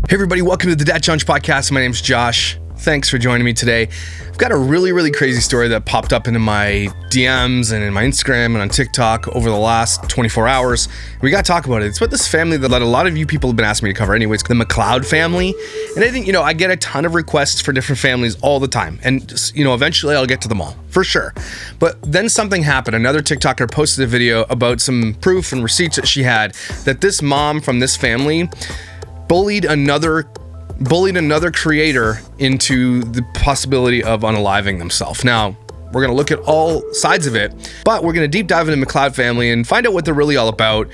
Hey everybody, welcome to the Dad Challenge Podcast. My name's Josh. Thanks for joining me today. I've got a really crazy story that popped up into my DMs and in my Instagram and on TikTok over the last 24 hours. We got to talk about it. It's about this family that a lot of you people have been asking me to cover anyways, the McLeod family. And I think, I get a ton of requests for different families all the time. And, eventually I'll get to them all, for sure. But then something happened. Another TikToker posted a video about some proof and receipts that she had that this mom from this family bullied another creator into the possibility of unaliving themselves. Now, we're going to look at all sides of it, but we're going to deep dive into the McLeod family and find out what they're really all about,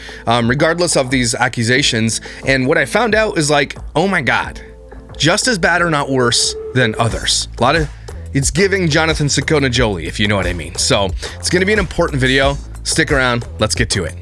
regardless of these accusations. And what I found out is oh my God, just as bad or not worse than others. It's giving Jonathan Jolie, if you know what I mean. So it's going to be an important video. Stick around. Let's get to it.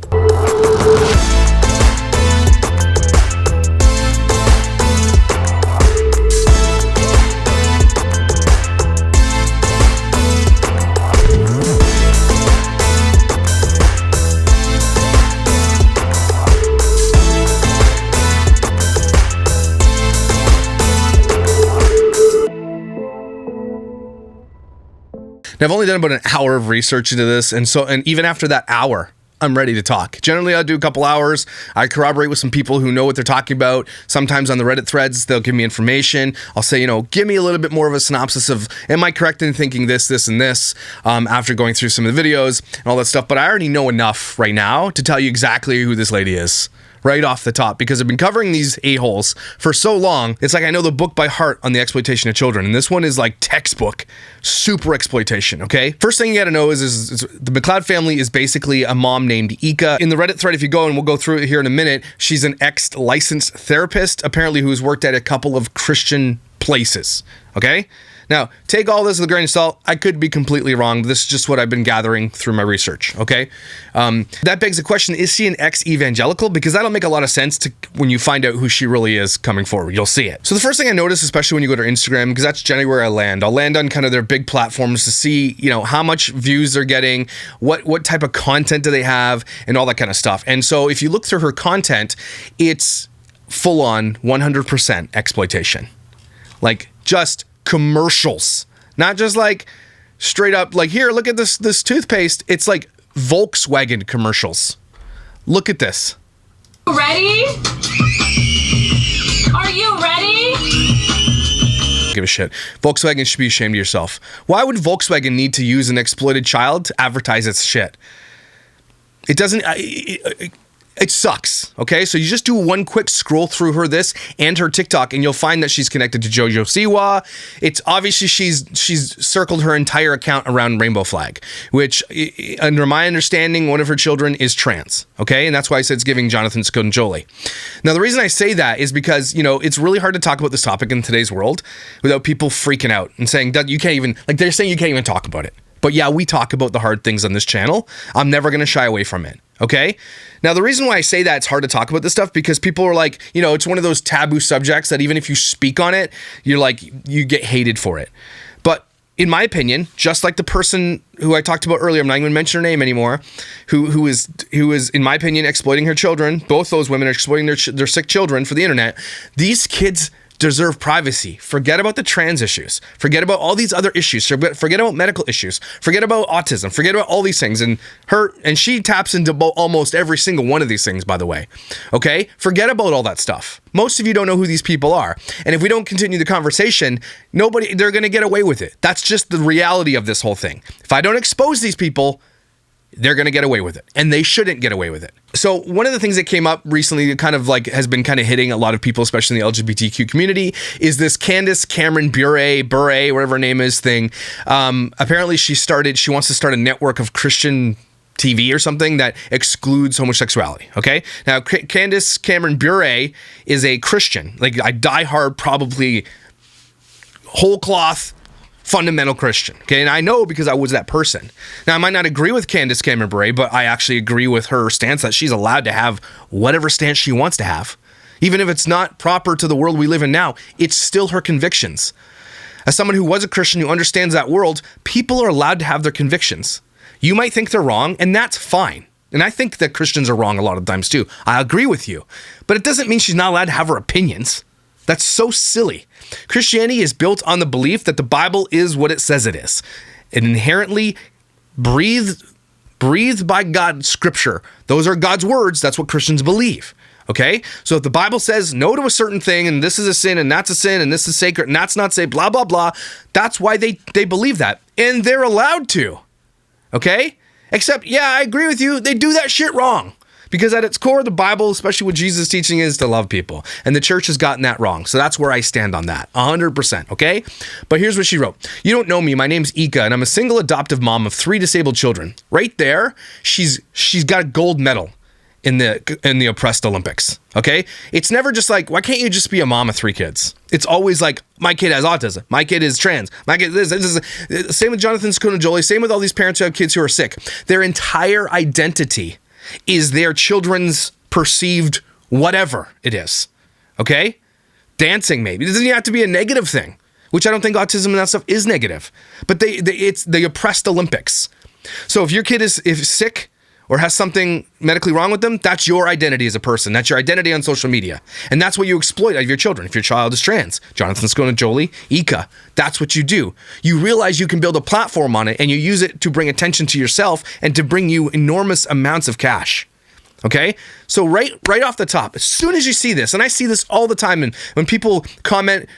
Now, I've only done about an hour of research into this, and even after that hour, I'm ready to talk. Generally, I'll do a couple hours. I corroborate with some people who know what they're talking about. Sometimes on the Reddit threads, they'll give me information. I'll say, give me a little bit more of a synopsis of, am I correct in thinking this, and this, after going through some of the videos and all that stuff. But I already know enough right now to tell you exactly who this lady is. Right off the top, because I've been covering these a-holes for so long, it's like I know the book by heart on the exploitation of children, and this one is like textbook, super exploitation, okay? First thing you gotta know is the McLeod family is basically a mom named Ika. In the Reddit thread, if you go, and we'll go through it here in a minute, she's an ex-licensed therapist, apparently who's worked at a couple of Christian places, okay? Now, take all this with a grain of salt. I could be completely wrong, but this is just what I've been gathering through my research, okay? That begs the question, is she an ex-evangelical? Because that'll make a lot of sense when you find out who she really is coming forward. You'll see it. So the first thing I notice, especially when you go to Instagram, because that's generally where I land. I'll land on kind of their big platforms to see, how much views they're getting, what type of content do they have, and all that kind of stuff. And so if you look through her content, it's full-on 100% exploitation. Just commercials, not just straight up here, look at this toothpaste. It's like Volkswagen commercials. Look at this. Ready? Are you ready? Give a shit. Volkswagen should be ashamed of yourself. Why would Volkswagen need to use an exploited child to advertise its shit? It doesn't. It sucks, okay? So you just do one quick scroll through this and her TikTok, and you'll find that she's connected to Jojo Siwa. It's obviously she's circled her entire account around rainbow flag, which, under my understanding, one of her children is trans, okay? And that's why I said it's giving Jonathan Jolie. Now, the reason I say that is because, it's really hard to talk about this topic in today's world without people freaking out and saying that you can't even, they're saying you can't even talk about it. But yeah, we talk about the hard things on this channel. I'm never going to shy away from it. Okay? Now, the reason why I say that it's hard to talk about this stuff, because people are it's one of those taboo subjects that even if you speak on it, you get hated for it. But in my opinion, just like the person who I talked about earlier, I'm not even going to mention her name anymore, who is, in my opinion, exploiting her children. Both those women are exploiting their sick children for the internet. These kids deserve privacy. Forget about the trans issues. Forget about all these other issues. Forget about medical issues. Forget about autism. Forget about all these things. And she taps into almost every single one of these things, by the way. Okay? Forget about all that stuff. Most of you don't know who these people are. And if we don't continue the conversation, they're going to get away with it. That's just the reality of this whole thing. If I don't expose these people, they're going to get away with it, and they shouldn't get away with it. So one of the things that came up recently that kind of has been kind of hitting a lot of people, especially in the LGBTQ community, is this Candace Cameron Bure, whatever her name is, thing. Apparently she wants to start a network of Christian TV or something that excludes homosexuality, okay? Now, Candace Cameron Bure is a Christian, a diehard, probably whole cloth, fundamental Christian, okay? And I know because I was that person. Now, I might not agree with Candace Cameron Bure, but I actually agree with her stance that she's allowed to have whatever stance she wants to have. Even if it's not proper to the world we live in now, it's still her convictions. As someone who was a Christian who understands that world, people are allowed to have their convictions. You might think they're wrong, and that's fine. And I think that Christians are wrong a lot of times too. I agree with you. But it doesn't mean she's not allowed to have her opinions. That's so silly. Christianity is built on the belief that the Bible is what it says it is. An inherently breathed by God scripture. Those are God's words. That's what Christians believe. Okay? So if the Bible says no to a certain thing, and this is a sin, and that's a sin, and this is sacred, and that's not safe, blah, blah, blah, that's why they believe that. And they're allowed to. Okay? Except, yeah, I agree with you. They do that shit wrong. Because at its core, the Bible, especially what Jesus' teaching is to love people. And the church has gotten that wrong. So that's where I stand on that. 100%, okay? But here's what she wrote. You don't know me. My name's Ika, and I'm a single adoptive mom of 3 disabled children. Right there, she's got a gold medal in the oppressed Olympics, okay? It's never just like, why can't you just be a mom of 3 kids? It's always like, my kid has autism. My kid is trans. My kid this is. Same with Jonathan Sconajoli. Same with all these parents who have kids who are sick. Their entire identity is their children's perceived whatever it is, okay? Dancing maybe. It doesn't have to be a negative thing, which I don't think autism and that stuff is negative. But it's the oppressed Olympics. So if your kid is sick or has something medically wrong with them, that's your identity as a person. That's your identity on social media. And that's what you exploit out of your children. If your child is trans, Jonathan Sconajoli, Ika, that's what you do. You realize you can build a platform on it and you use it to bring attention to yourself and to bring you enormous amounts of cash. Okay? So right off the top, as soon as you see this, and I see this all the time, and when people comment,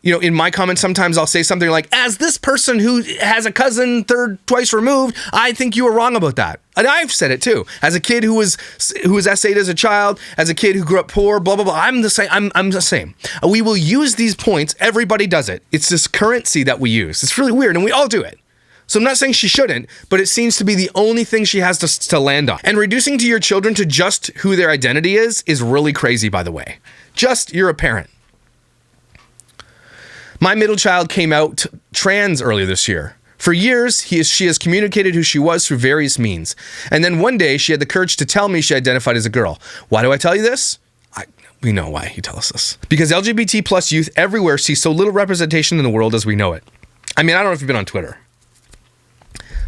you know, in my comments, sometimes I'll say something like, as this person who has a cousin twice removed, I think you were wrong about that. And I've said it too. As a kid who was essayed as a child, as a kid who grew up poor, blah, blah, blah. I'm the same. I'm the same. We will use these points. Everybody does it. It's this currency that we use. It's really weird, and we all do it. So I'm not saying she shouldn't, but it seems to be the only thing she has to land on. And reducing to your children to just who their identity is really crazy, by the way. Just, you're a parent. My middle child came out trans earlier this year. For years, she has communicated who she was through various means. And then one day, she had the courage to tell me she identified as a girl. Why do I tell you this? We know why you tell us this. Because LGBT plus youth everywhere see so little representation in the world as we know it. I mean, I don't know if you've been on Twitter,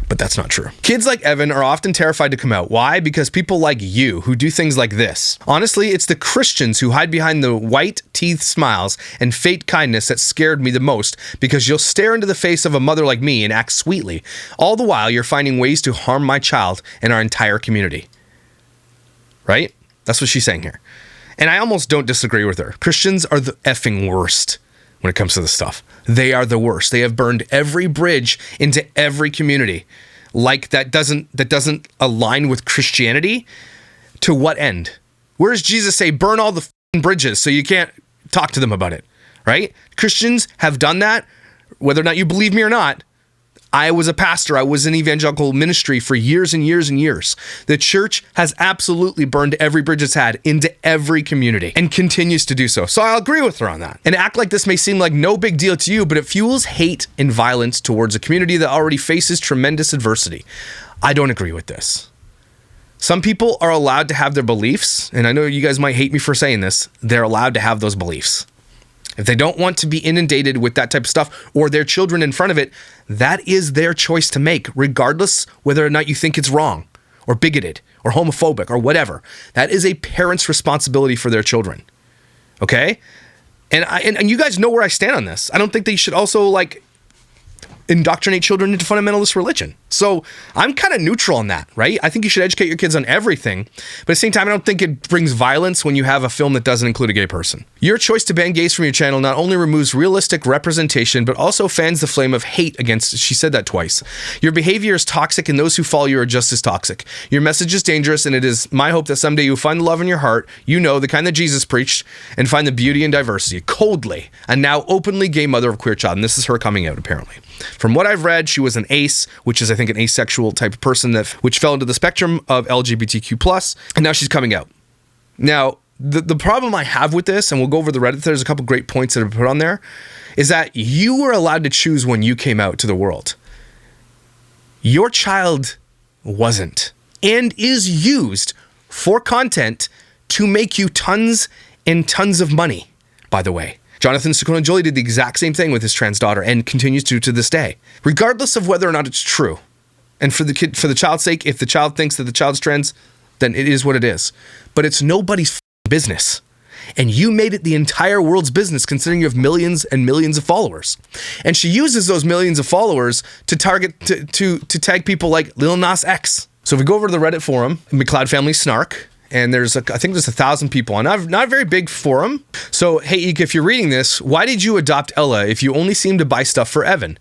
but that's not true. Kids like Evan are often terrified to come out. Why? Because people like you who do things like this. Honestly, it's the Christians who hide behind the white teeth smiles and fake kindness that scared me the most, because you'll stare into the face of a mother like me and act sweetly. All the while, you're finding ways to harm my child and our entire community. Right? That's what she's saying here. And I almost don't disagree with her. Christians are the effing worst when it comes to this stuff. They are the worst. They have burned every bridge into every community. Like that doesn't align with Christianity. To what end? Where does Jesus say, burn all the bridges so you can't talk to them about it? Right? Christians have done that, whether or not you believe me or not. I was a pastor. I was in evangelical ministry for years and years and years. The church has absolutely burned every bridge it's had into every community and continues to do so. So I'll agree with her on that. And act like this may seem like no big deal to you, but it fuels hate and violence towards a community that already faces tremendous adversity. I don't agree with this. Some people are allowed to have their beliefs, and I know you guys might hate me for saying this. They're allowed to have those beliefs. If they don't want to be inundated with that type of stuff or their children in front of it, that is their choice to make, regardless whether or not you think it's wrong or bigoted or homophobic or whatever. That is a parent's responsibility for their children. Okay? And you guys know where I stand on this. I don't think they should also indoctrinate children into fundamentalist religion. So I'm kind of neutral on that, right? I think you should educate your kids on everything, but at the same time, I don't think it brings violence when you have a film that doesn't include a gay person. Your choice to ban gays from your channel not only removes realistic representation, but also fans the flame of hate against, she said that twice. Your behavior is toxic, and those who follow you are just as toxic. Your message is dangerous, and it is my hope that someday you'll find the love in your heart, the kind that Jesus preached, and find the beauty and diversity. Coldly, a now openly gay mother of a queer child, and this is her coming out, apparently. From what I've read, she was an ace, which is, I think, an asexual type of person which fell into the spectrum of LGBTQ+, and now she's coming out. Now, the problem I have with this, and we'll go over the Reddit, there's a couple great points that are put on there, is that you were allowed to choose when you came out to the world. Your child wasn't, and is used for content to make you tons and tons of money, by the way. Jonathan Sconajoli did the exact same thing with his trans daughter and continues to this day, regardless of whether or not it's true. And for the child's sake, if the child thinks that the child's trans, then it is what it is. But it's nobody's business. And you made it the entire world's business, considering you have millions and millions of followers. And she uses those millions of followers to target, to tag people like Lil Nas X. So if we go over to the Reddit forum, McLeod Family Snark, and I think there's 1,000 people on. Not a very big forum. So, hey, Ika, if you're reading this, why did you adopt Ella if you only seem to buy stuff for Evan?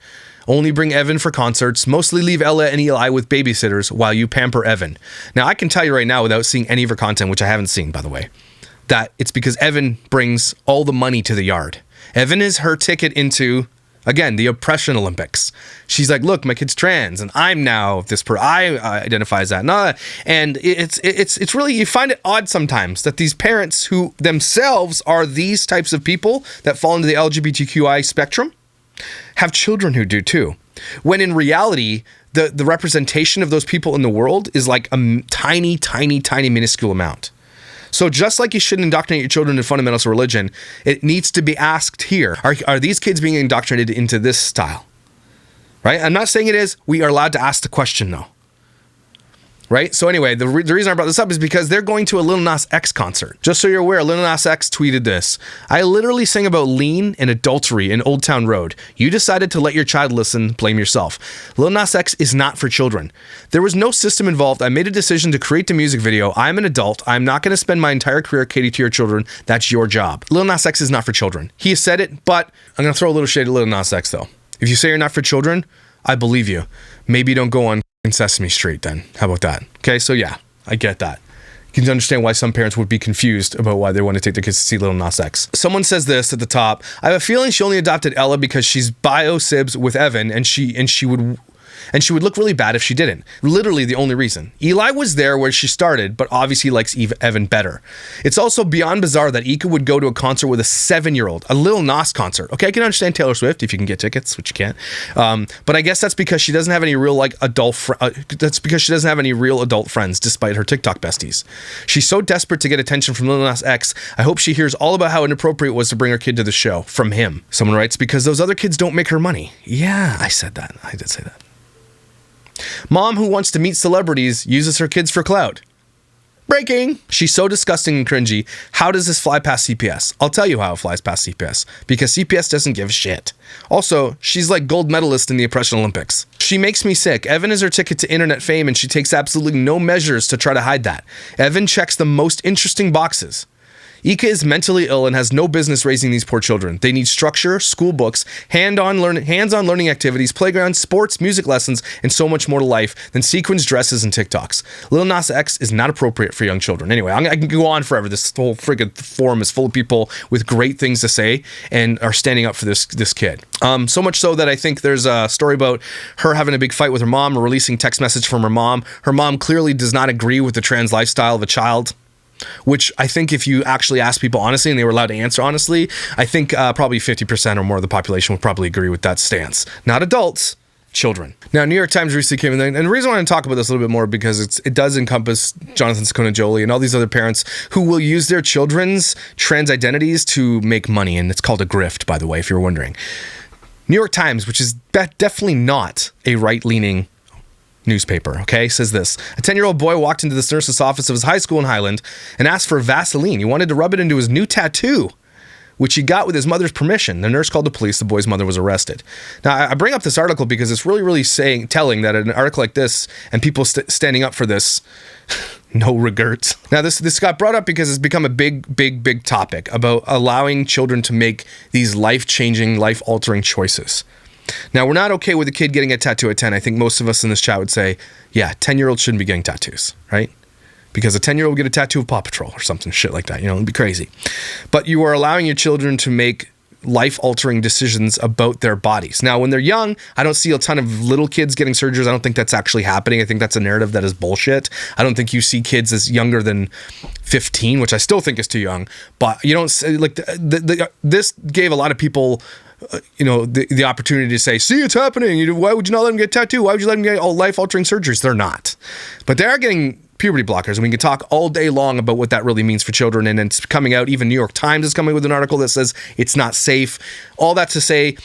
Only bring Evan for concerts, mostly leave Ella and Eli with babysitters while you pamper Evan. Now, I can tell you right now, without seeing any of her content, which I haven't seen, by the way, that it's because Evan brings all the money to the yard. Evan is her ticket into, again, the oppression Olympics. She's like, look, my kid's trans, and I'm now this I identify as that. And it's really, you find it odd sometimes that these parents who themselves are these types of people that fall into the LGBTQI spectrum have children who do too. When in reality, the representation of those people in the world is like a tiny, tiny, tiny minuscule amount. So just like you shouldn't indoctrinate your children in fundamentals of religion, it needs to be asked here, are these kids being indoctrinated into this style? Right? I'm not saying it is. We are allowed to ask the question though. Right? So anyway, the reason I brought this up is because they're going to a Lil Nas X concert. Just so you're aware, Lil Nas X tweeted this. I literally sang about lean and adultery in Old Town Road. You decided to let your child listen, blame yourself. Lil Nas X is not for children. There was no system involved. I made a decision to create the music video. I'm an adult. I'm not going to spend my entire career catering to your children. That's your job. Lil Nas X is not for children. He has said it, but I'm going to throw a little shade at Lil Nas X though. If you say you're not for children, I believe you. Maybe don't go on Sesame Street then. How about that? Okay, so yeah, I get that. You can understand why some parents would be confused about why they want to take their kids to see Lil Nas X. Someone says this at the top. I have a feeling she only adopted Ella because she's bio-sibs with Evan and she would look really bad if she didn't. Literally the only reason. Eli was there where she started, but obviously likes Evan better. It's also beyond bizarre that Ika would go to a concert with a 7-year-old, a Lil Nas concert. Okay, I can understand Taylor Swift if you can get tickets, which you can't. But I guess that's because she doesn't have any real adult friends, despite her TikTok besties. She's so desperate to get attention from Lil Nas X. I hope she hears all about how inappropriate it was to bring her kid to the show from him. Someone writes, because those other kids don't make her money. Yeah, I said that. I did say that. Mom who wants to meet celebrities uses her kids for clout. Breaking! She's so disgusting and cringy. How does this fly past CPS? I'll tell you how it flies past CPS. Because CPS doesn't give a shit. Also, she's like gold medalist in the Oppression Olympics. She makes me sick. Evan is her ticket to internet fame and she takes absolutely no measures to try to hide that. Evan checks the most interesting boxes. Ika is mentally ill and has no business raising these poor children. They need structure, school books, hands-on learning activities, playgrounds, sports, music lessons, and so much more to life than sequins, dresses, and TikToks. Lil Nas X is not appropriate for young children. Anyway, I can go on forever. This whole friggin' forum is full of people with great things to say and are standing up for this kid. So much so that I think there's a story about her having a big fight with her mom or releasing text message from her mom. Her mom clearly does not agree with the trans lifestyle of a child. Which I think if you actually ask people honestly and they were allowed to answer honestly, I think probably 50% or more of the population would probably agree with that stance. Not adults, children. Now, New York Times recently came in, and the reason I want to talk about this a little bit more because it does encompass Jonathan Sakona-Jolie and all these other parents who will use their children's trans identities to make money, and it's called a grift, by the way, if you're wondering. New York Times, which is definitely not a right-leaning newspaper, okay, says this. A 10-year-old boy walked into this nurse's office of his high school in Highland and asked for Vaseline. He wanted to rub it into his new tattoo, which he got with his mother's permission. The nurse called the police. The boy's mother was arrested. Now, I bring up this article because it's really, really telling that an article like this and people standing up for this, no regrets. Now, this got brought up because it's become a big topic about allowing children to make these life-changing, life-altering choices. Now, we're not okay with a kid getting a tattoo at 10. I think most of us in this chat would say, yeah, 10-year-olds shouldn't be getting tattoos, right? Because a 10-year-old would get a tattoo of Paw Patrol or something shit like that. You know, it'd be crazy. But you are allowing your children to make life-altering decisions about their bodies. Now, when they're young, I don't see a ton of little kids getting surgeries. I don't think that's actually happening. I think that's a narrative that is bullshit. I don't think you see kids as younger than 15, which I still think is too young. But you don't say, like, this gave a lot of people the opportunity to say, see, it's happening. Why would you not let them get a tattoo? Why would you let them get all life-altering surgeries? They're not. But they are getting puberty blockers, and we can talk all day long about what that really means for children, and it's coming out. Even New York Times is coming with an article that says it's not safe. All that to say,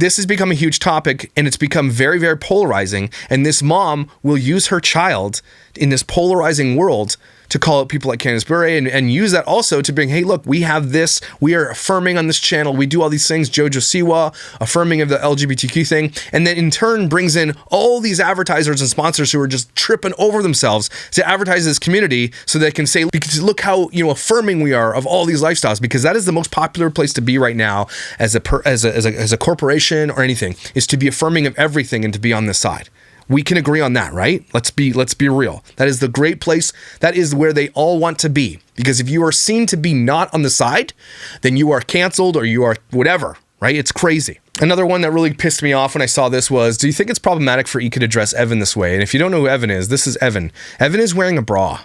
this has become a huge topic, and it's become very, very polarizing. And this mom will use her child in this polarizing world to call out people like Candace Bure and use that also to bring, hey, look, we have this, we are affirming on this channel, we do all these things, Jojo Siwa, affirming of the LGBTQ thing, and then in turn brings in all these advertisers and sponsors who are just tripping over themselves to advertise this community so they can say, because look how, you know, affirming we are of all these lifestyles, because that is the most popular place to be right now as a corporation or anything, is to be affirming of everything and to be on this side. We can agree on that, right? Let's be real. That is the great place. That is where they all want to be. Because if you are seen to be not on the side, then you are canceled or you are whatever, right? It's crazy. Another one that really pissed me off when I saw this was, do you think it's problematic for Ika to dress Evan this way? And if you don't know who Evan is, this is Evan. Evan is wearing a bra.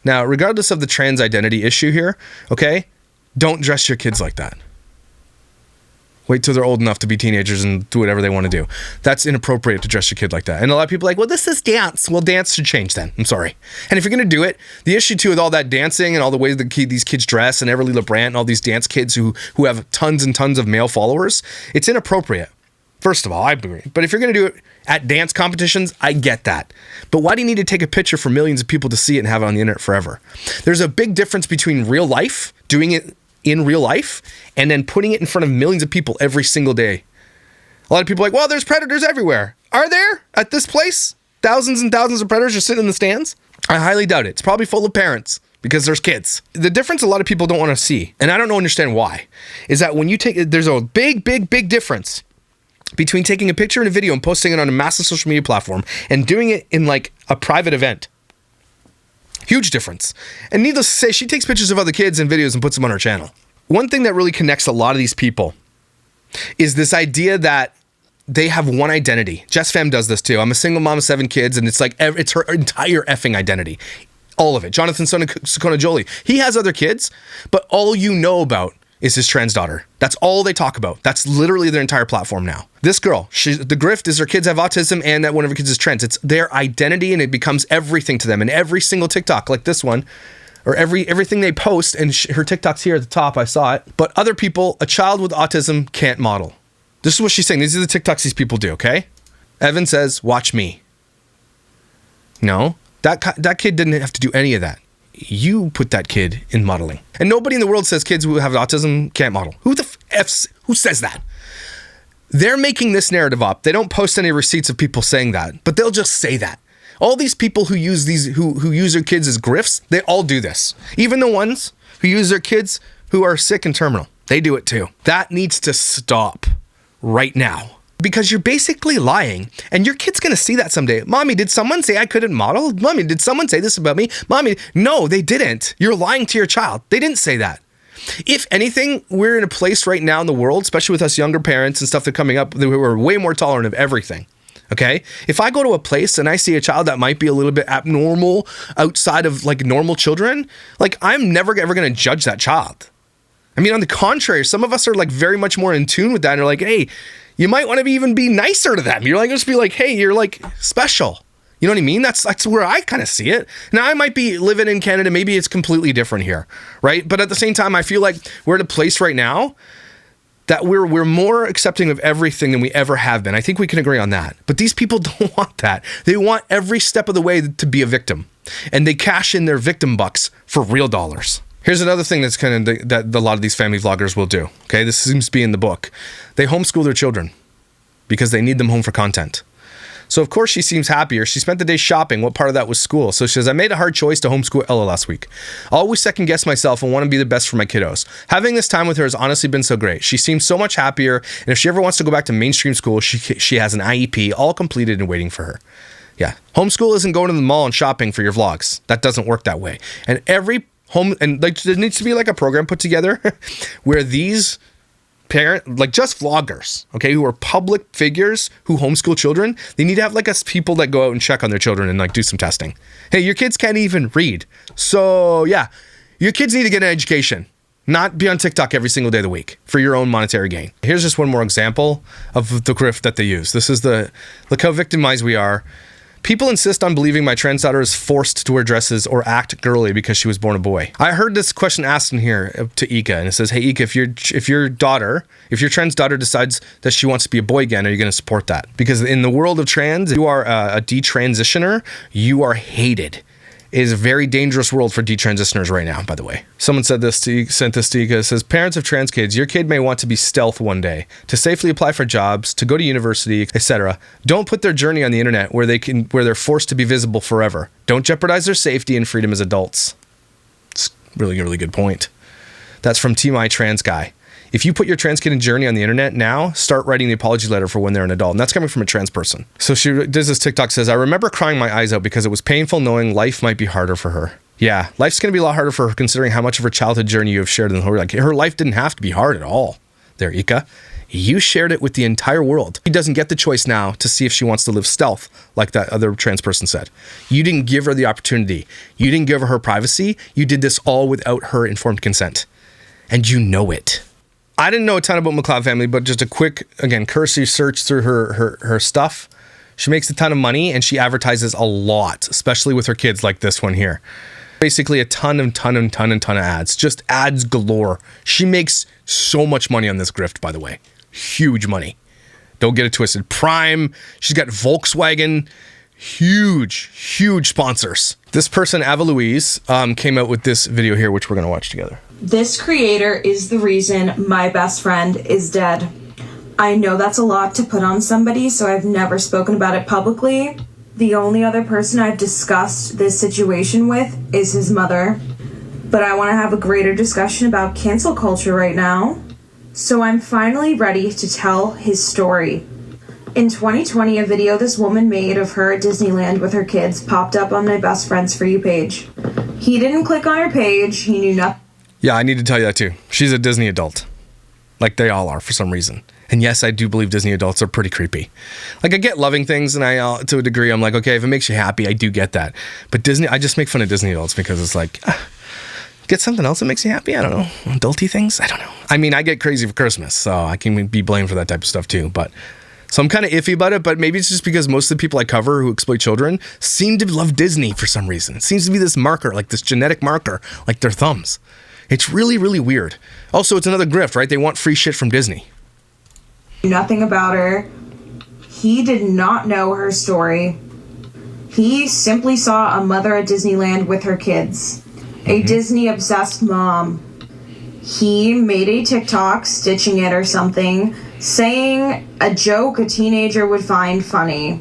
Now, regardless of the trans identity issue here, okay, don't dress your kids like that. Wait till they're old enough to be teenagers and do whatever they want to do. That's inappropriate to dress your kid like that. And a lot of people are like, well, this is dance. Well, dance should change then. I'm sorry. And if you're going to do it, the issue too with all that dancing and all the ways that these kids dress and Everly LeBrant and all these dance kids who have tons and tons of male followers, it's inappropriate. First of all, I agree. But if you're going to do it at dance competitions, I get that. But why do you need to take a picture for millions of people to see it and have it on the internet forever? There's a big difference between real life, doing it in real life, and then putting it in front of millions of people every single day. A lot of people are like, well, there's predators everywhere. Are there at this place? Thousands and thousands of predators are sitting in the stands? I highly doubt it. It's probably full of parents because there's kids. The difference a lot of people don't want to see, and I don't understand why, is that when you there's a big difference between taking a picture and a video and posting it on a massive social media platform and doing it in like a private event. Huge difference. And needless to say, she takes pictures of other kids and videos and puts them on her channel. One thing that really connects a lot of these people is this idea that they have one identity. Jess Femme does this too. I'm a single mom of 7 kids, and it's like, it's her entire effing identity. All of it. Jonathan Sakona Jolie. He has other kids, but all you know about is his trans daughter. That's all they talk about. That's literally their entire platform now. This girl, the grift is her kids have autism and that one of her kids is trans. It's their identity, and it becomes everything to them. And every single TikTok, like this one, or everything they post, and her TikTok's here at the top, I saw it. But other people, a child with autism can't model. This is what she's saying. These are the TikToks these people do, okay? Evan says, watch me. No, that kid didn't have to do any of that. You put that kid in modeling. And nobody in the world says kids who have autism can't model. Who says that? They're making this narrative up. They don't post any receipts of people saying that, but they'll just say that. All these people who use who use their kids as grifts, they all do this. Even the ones who use their kids who are sick and terminal, they do it too. That needs to stop right now. Because you're basically lying, and your kid's gonna see that someday. Mommy, did someone say I couldn't model? Mommy, did someone say this about me? Mommy, no, they didn't. You're lying to your child. They didn't say that. If anything, we're in a place right now in the world, especially with us younger parents and stuff that are coming up, that we're way more tolerant of everything. Okay? If I go to a place and I see a child that might be a little bit abnormal outside of like normal children, like I'm never ever gonna judge that child. I mean, on the contrary, some of us are like very much more in tune with that and are like, hey, you might want to even be nicer to them. You're like, just be like, hey, you're like special. You know what I mean? That's where I kind of see it. Now, I might be living in Canada. Maybe it's completely different here, right? But at the same time, I feel like we're at a place right now that we're more accepting of everything than we ever have been. I think we can agree on that. But these people don't want that. They want every step of the way to be a victim. And they cash in their victim bucks for real dollars. Here's another thing that's kind of that a lot of these family vloggers will do. Okay, this seems to be in the book. They homeschool their children because they need them home for content. So of course she seems happier. She spent the day shopping. What part of that was school? So she says, I made a hard choice to homeschool Ella last week. I always second guess myself and want to be the best for my kiddos. Having this time with her has honestly been so great. She seems so much happier. And if she ever wants to go back to mainstream school, she has an IEP all completed and waiting for her. Yeah, homeschool isn't going to the mall and shopping for your vlogs. That doesn't work that way. And every like there needs to be like a program put together where these like just vloggers, okay, who are public figures who homeschool children, they need to have like us people that go out and check on their children and like do some testing. Hey, your kids can't even read. So yeah, your kids need to get an education, not be on TikTok every single day of the week for your own monetary gain. Here's just one more example of the grift that they use. This is look how victimized we are People insist on believing my trans daughter is forced to wear dresses or act girly because she was born a boy. I heard this question asked in here to Ika, and it says, hey Ika, if your trans daughter decides that she wants to be a boy again, are you going to support that? Because in the world of trans, if you are a detransitioner, you are hated. It is a very dangerous world for detransitioners right now, by the way. Someone sent this to Ika. It says, parents of trans kids, your kid may want to be stealth one day, to safely apply for jobs, to go to university, etc. Don't put their journey on the internet where they're forced to be visible forever. Don't jeopardize their safety and freedom as adults. It's really, really good point. That's from Team I Trans Guy. If you put your trans kid journey on the internet now, start writing the apology letter for when they're an adult. And that's coming from a trans person. So she does this TikTok, says, I remember crying my eyes out because it was painful knowing life might be harder for her. Yeah, life's going to be a lot harder for her considering how much of her childhood journey you have shared in her. Like, her life didn't have to be hard at all. There, Ika. You shared it with the entire world. She doesn't get the choice now to see if she wants to live stealth, like that other trans person said. You didn't give her the opportunity. You didn't give her privacy. You did this all without her informed consent. And you know it. I didn't know a ton about McLeod family, but just a quick, again, cursory search through her stuff. She makes a ton of money and she advertises a lot, especially with her kids like this one here. Basically a ton of ads, just ads galore. She makes so much money on this grift, by the way. Huge money. Don't get it twisted. Prime, she's got Volkswagen, huge sponsors. This person, Ava Louise, came out with this video here, which we're gonna watch together. This creator is the reason my best friend is dead. I know that's a lot to put on somebody, so I've never spoken about it publicly. The only other person I've discussed this situation with is his mother. But I want to have a greater discussion about cancel culture right now. So I'm finally ready to tell his story. In 2020, a video this woman made of her at Disneyland with her kids popped up on my best friend's For You page. He didn't click on her page, he knew nothing. Yeah, I need to tell you that too. She's a Disney adult. Like they all are for some reason. And yes, I do believe Disney adults are pretty creepy. Like I get loving things and I, to a degree, I'm like, okay, if it makes you happy, I do get that. But Disney, I just make fun of Disney adults because it's like, get something else that makes you happy. I don't know. Adulty things. I don't know. I mean, I get crazy for Christmas, so I can be blamed for that type of stuff too. But so I'm kind of iffy about it, but maybe it's just because most of the people I cover who exploit children seem to love Disney for some reason. It seems to be this marker, like this genetic marker, like their thumbs. It's really, really weird. Also, it's another grift, right? They want free shit from Disney. Nothing about her. He did not know her story. He simply saw a mother at Disneyland with her kids. A Disney-obsessed mom. He made a TikTok, stitching it or something, saying a joke a teenager would find funny.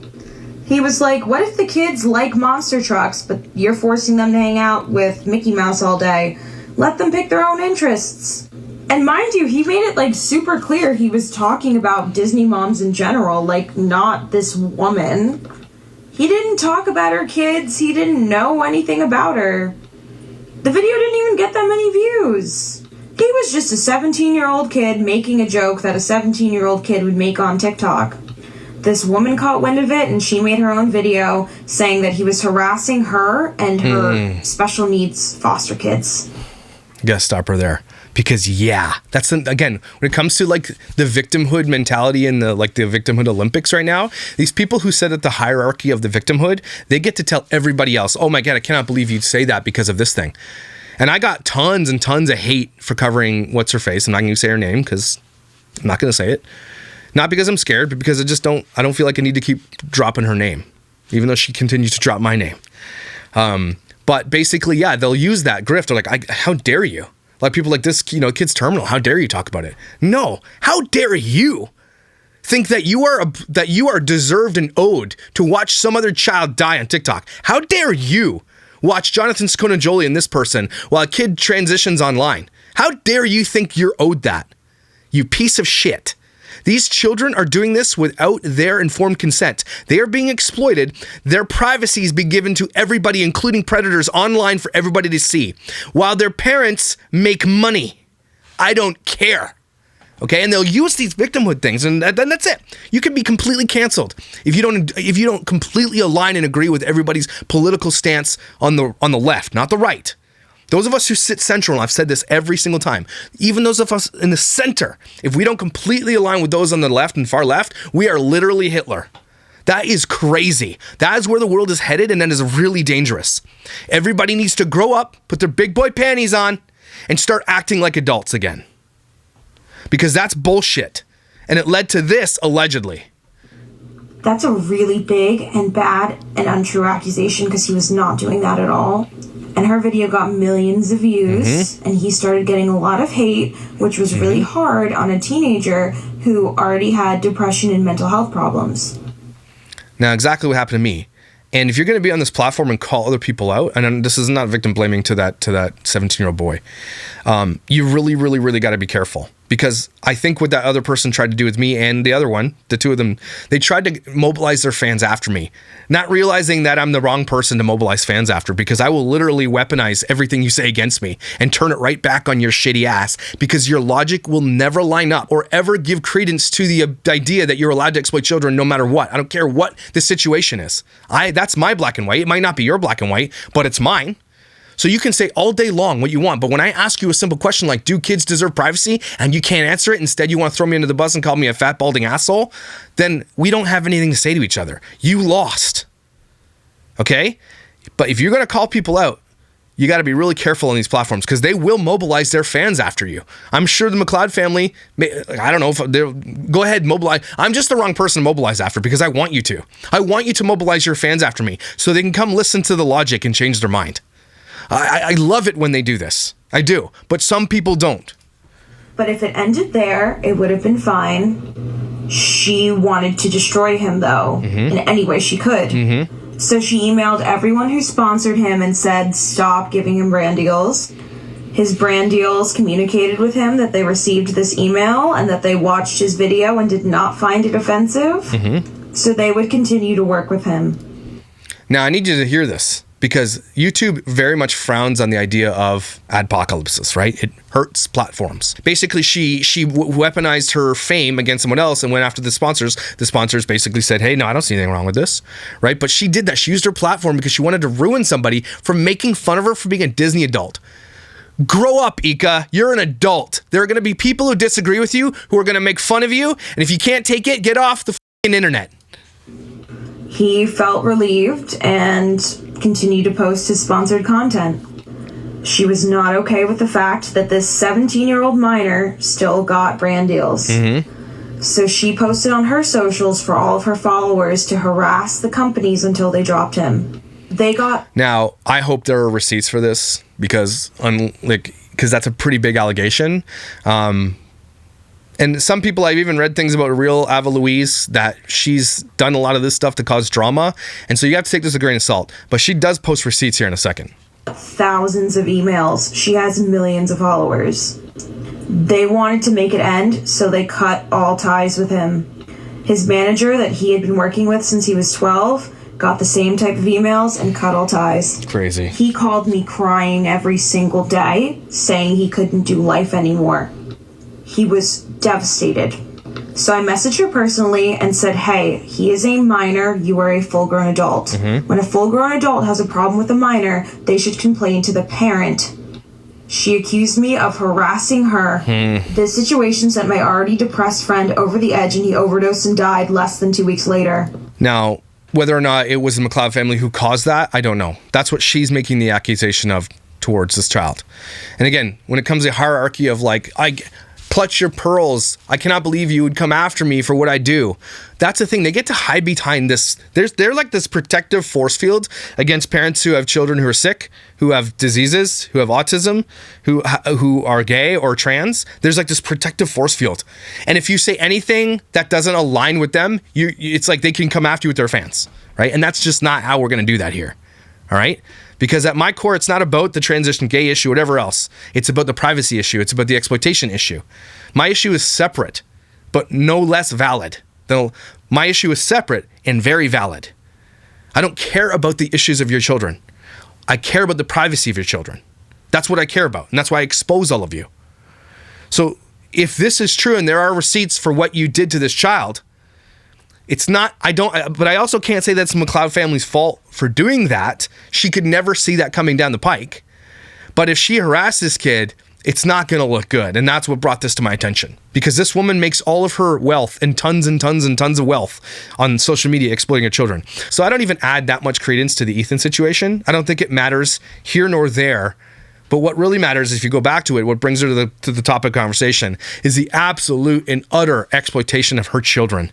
He was like, what if the kids like monster trucks, but you're forcing them to hang out with Mickey Mouse all day? Let them pick their own interests. And mind you, he made it like super clear he was talking about Disney moms in general, like not this woman. He didn't talk about her kids. He didn't know anything about her. The video didn't even get that many views. He was just a 17-year-old kid making a joke that a 17-year-old kid would make on TikTok. This woman caught wind of it and she made her own video saying that he was harassing her and her special needs foster kids. Gotta stop her there. Because yeah, that's again, when it comes to like the victimhood mentality in the victimhood Olympics right now, these people who sit at the hierarchy of the victimhood, they get to tell everybody else, oh my God, I cannot believe you'd say that because of this thing. And I got tons and tons of hate for covering what's her face. I'm not going to say her name because I'm not going to say it. Not because I'm scared, but because I don't feel like I need to keep dropping her name, even though she continues to drop my name. But basically, yeah, they'll use that grift. They're like, how dare you? Like people like this, kid's terminal. How dare you talk about it? No, how dare you think that you are deserved and owed to watch some other child die on TikTok? How dare you watch Jonathan Sconajoli and this person while a kid transitions online? How dare you think you're owed that? You piece of shit. These children are doing this without their informed consent. They are being exploited. Their privacy is being given to everybody, including predators, online for everybody to see, while their parents make money. I don't care. Okay, and they'll use these victimhood things, and then that's it. You can be completely canceled if you don't completely align and agree with everybody's political stance on the left, not the right. Those of us who sit central, and I've said this every single time, even those of us in the center, if we don't completely align with those on the left and far left, we are literally Hitler. That is crazy. That is where the world is headed, and that is really dangerous. Everybody needs to grow up, put their big boy panties on, and start acting like adults again. Because that's bullshit. And it led to this, allegedly. That's a really big and bad and untrue accusation because he was not doing that at all. And her video got millions of views, and he started getting a lot of hate, which was really hard on a teenager who already had depression and mental health problems. Now, exactly what happened to me. And if you're going to be on this platform and call other people out, and this is not victim blaming to that 17-year-old boy, you really, really, really got to be careful. Because I think what that other person tried to do with me and the other one, the two of them, they tried to mobilize their fans after me, not realizing that I'm the wrong person to mobilize fans after, because I will literally weaponize everything you say against me and turn it right back on your shitty ass, because your logic will never line up or ever give credence to the idea that you're allowed to exploit children no matter what. I don't care what the situation is. That's my black and white. It might not be your black and white, but it's mine. So you can say all day long what you want, but when I ask you a simple question like, do kids deserve privacy? And you can't answer it, instead you want to throw me under the bus and call me a fat, balding asshole, then we don't have anything to say to each other. You lost. Okay? But if you're going to call people out, you got to be really careful on these platforms, because they will mobilize their fans after you. I'm sure the McLeod family, I don't know if they'll go ahead, mobilize. I'm just the wrong person to mobilize after, because I want you to. I want you to mobilize your fans after me so they can come listen to the logic and change their mind. I love it when they do this. I do. But some people don't. But if it ended there, it would have been fine. She wanted to destroy him, though, in any way she could. So she emailed everyone who sponsored him and said, stop giving him brand deals. His brand deals communicated with him that they received this email and that they watched his video and did not find it offensive. So they would continue to work with him. Now, I need you to hear this, because YouTube very much frowns on the idea of adpocalypsis, right? It hurts platforms. Basically, she weaponized her fame against someone else and went after the sponsors. The sponsors basically said, hey, no, I don't see anything wrong with this, right? But she did that. She used her platform because she wanted to ruin somebody for making fun of her for being a Disney adult. Grow up, Ika. You're an adult. There are going to be people who disagree with you, who are going to make fun of you, and if you can't take it, get off the f***ing internet. He felt relieved and continued to post his sponsored content. She was not okay with the fact that this 17-year-old minor still got brand deals. So she posted on her socials for all of her followers to harass the companies until they dropped him. Now, I hope there are receipts for this, because that's a pretty big allegation. And some people, I've even read things about real Ava Louise, that she's done a lot of this stuff to cause drama. And so you have to take this with a grain of salt. But she does post receipts here in a second. Thousands of emails. She has millions of followers. They wanted to make it end, so they cut all ties with him. His manager that he had been working with since he was 12 got the same type of emails and cut all ties. Crazy. He called me crying every single day, saying he couldn't do life anymore. He was devastated. So I messaged her personally and said, hey, he is a minor, you are a full-grown adult. When a full-grown adult has a problem with a minor, they should complain to the parent. She accused me of harassing her. This situation sent my already depressed friend over the edge, and he overdosed and died less than 2 weeks later. Now, whether or not it was the McLeod family who caused that, I don't know. That's what she's making the accusation of towards this child. And again, when it comes to hierarchy of clutch your pearls, I cannot believe you would come after me for what I do. That's the thing. They get to hide behind this. They're like this protective force field against parents who have children who are sick, who have diseases, who have autism, who are gay or trans. There's like this protective force field. And if you say anything that doesn't align with them, it's like they can come after you with their fans, right? And that's just not how we're going to do that here. All right? Because at my core, it's not about the transition gay issue, whatever else. It's about the privacy issue. It's about the exploitation issue. My issue is separate, but no less valid. My issue is separate and very valid. I don't care about the issues of your children. I care about the privacy of your children. That's what I care about. And that's why I expose all of you. So if this is true and there are receipts for what you did to this child, but I also can't say that's McLeod family's fault for doing that. She could never see that coming down the pike. But if she harassed this kid, it's not going to look good. And that's what brought this to my attention, because this woman makes all of her wealth and tons of wealth on social media exploiting her children. So I don't even add that much credence to the Ethan situation. I don't think it matters here nor there. But what really matters, if you go back to it, what brings her to the topic of conversation is the absolute and utter exploitation of her children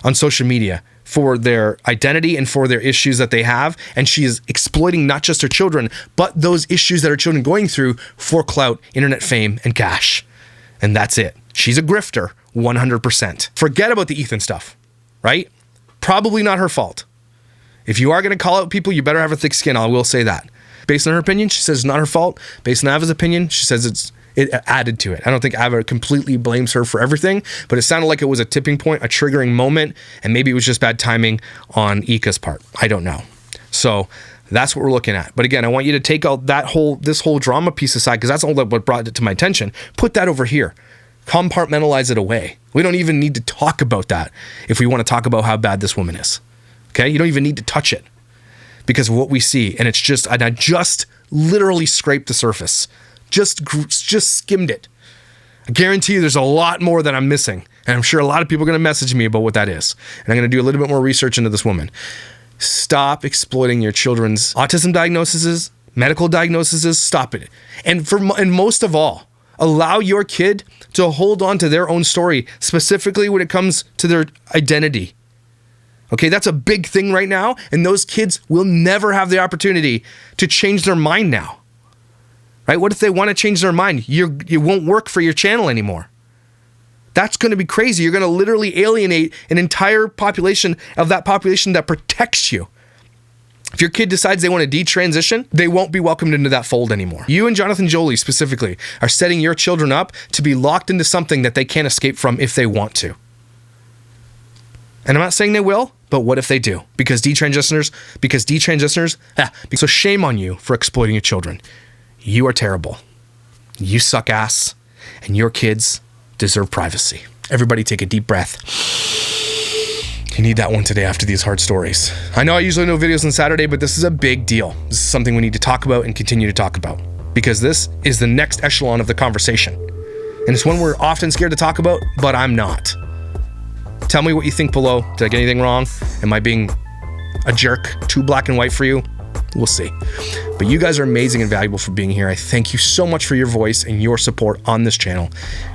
on social media for their identity and for their issues that they have. And she is exploiting not just her children, but those issues that her children are going through for clout, internet fame, and cash. And that's it. She's a grifter, 100%. Forget about the Ethan stuff, right? Probably not her fault. If you are going to call out people, you better have a thick skin. I will say that. Based on her opinion, she says it's not her fault. Based on Ava's opinion, she says it added to it. I don't think Ava completely blames her for everything, but it sounded like it was a tipping point, a triggering moment, and maybe it was just bad timing on Ika's part. I don't know. So that's what we're looking at. But again, I want you to take out this whole drama piece aside, because that's all that what brought it to my attention. Put that over here. Compartmentalize it away. We don't even need to talk about that if we want to talk about how bad this woman is. Okay? You don't even need to touch it, because of what we see. And I just literally scraped the surface. Just skimmed it. I guarantee you there's a lot more that I'm missing. And I'm sure a lot of people are going to message me about what that is. And I'm going to do a little bit more research into this woman. Stop exploiting your children's autism diagnoses, medical diagnoses. Stop it. And most of all, allow your kid to hold on to their own story, specifically when it comes to their identity. Okay, that's a big thing right now, and those kids will never have the opportunity to change their mind now. Right? What if they want to change their mind? It won't work for your channel anymore. That's going to be crazy. You're going to literally alienate an entire population of that population that protects you. If your kid decides they want to detransition, they won't be welcomed into that fold anymore. You and Jonathan Jolie specifically are setting your children up to be locked into something that they can't escape from if they want to. And I'm not saying they will, but what if they do? Because detransitioners, so shame on you for exploiting your children. You are terrible. You suck ass, and your kids deserve privacy. Everybody take a deep breath. You need that one today after these hard stories. I know I usually do videos on Saturday, but this is a big deal. This is something we need to talk about and continue to talk about, because this is the next echelon of the conversation. And it's one we're often scared to talk about, but I'm not. Tell me what you think below. Did I get anything wrong? Am I being a jerk? Too black and white for you? We'll see. But you guys are amazing and valuable for being here. I thank you so much for your voice and your support on this channel.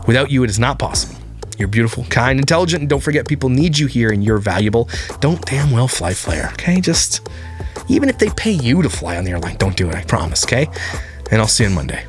Without you, it is not possible. You're beautiful, kind, intelligent, and don't forget, people need you here and you're valuable. Don't damn well fly flare, okay? Just, even if they pay you to fly on the airline, don't do it, I promise, okay? And I'll see you on Monday.